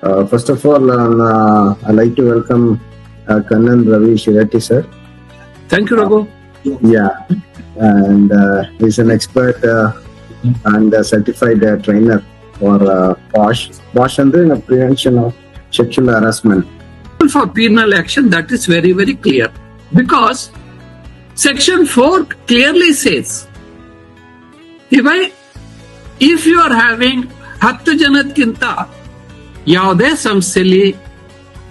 First of all, I'd like to welcome Kannan Ravi Shirati, sir. Thank you, Raghu. Yeah, and he's an expert and a certified trainer for POSH. POSH and then prevention of sexual harassment. For penal action, that is very, very clear. Because Section 4 clearly says, if you are having 10 ಜನಕ್ಕಿಂತ ಯಾವುದೇ ಸಂಸ್ಥೆಯಲ್ಲಿ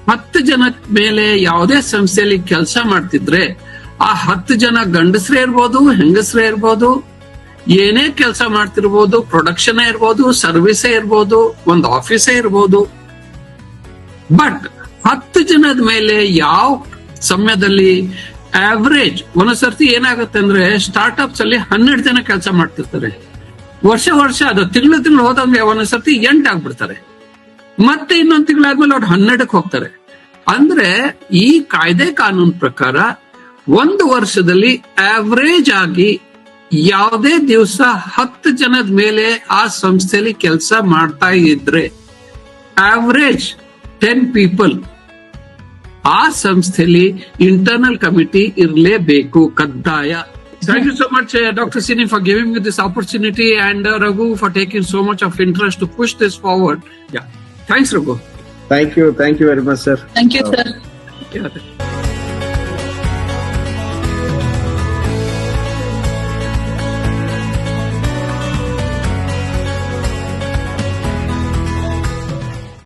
10 ಜನದ ಮೇಲೆ ಯಾವುದೇ ಸಂಸ್ಥೆಯಲ್ಲಿ ಕೆಲಸ ಮಾಡ್ತಿದ್ರೆ ಆ 10 ಜನ ಗಂಡಸರೇ ಇರ್ಬೋದು, ಹೆಂಗಸರೇ ಇರ್ಬೋದು, ಏನೇ ಕೆಲಸ ಮಾಡ್ತಿರ್ಬೋದು, ಪ್ರೊಡಕ್ಷನ್ ಇರ್ಬೋದು, ಸರ್ವಿಸೇ ಇರ್ಬೋದು, ಒಂದು ಆಫೀಸೇ ಇರ್ಬೋದು. ಬಟ್ 10 ಜನದ ಮೇಲೆ ಯಾವ ಸಮಯದಲ್ಲಿ ಆವರೇಜ್ ಒಂದೊಂದ್ಸರ್ತಿ ಏನಾಗುತ್ತೆ ಅಂದ್ರೆ ಸ್ಟಾರ್ಟ್ಅಪ್ಸ್ ಅಲ್ಲಿ 12 ಜನ ಕೆಲಸ ಮಾಡ್ತಿರ್ತಾರೆ. ವರ್ಷ ಅದು ತಿಂಗಳು ಹೋದಂಗೆ ಒಂದೊಂದ್ಸರ್ತಿ 8 ಆಗ್ಬಿಡ್ತಾರೆ. ಮತ್ತೆ ಇನ್ನೊಂದು ತಿಂಗಳಾದ್ಮೇಲೆ ಅವ್ರು 12ಕ್ಕೆ ಹೋಗ್ತಾರೆ. ಅಂದ್ರೆ ಈ ಕಾಯ್ದೆ ಕಾನೂನು ಪ್ರಕಾರ 1 ವರ್ಷದಲ್ಲಿ ಆವರೇಜ್ ಆಗಿ ಯಾವುದೇ ದಿವಸ 10 ಜನದ ಮೇಲೆ ಆ ಸಂಸ್ಥೆಯಲ್ಲಿ ಕೆಲಸ ಮಾಡ್ತಾ ಇದ್ರೆ ಆವರೇಜ್ 10 ಪೀಪಲ್ ಆ ಸಂಸ್ಥೆಯಲ್ಲಿ ಇಂಟರ್ನಲ್ ಕಮಿಟಿ ಇರಲೇಬೇಕು, ಕಡ್ಡಾಯ. Thank you so much, Dr. Sini, for giving me this opportunity, and Raghu for taking so much of interest to push this forward. Yeah, thanks, Raghu. Thank you very much, sir. Thank you, sir. Yeah.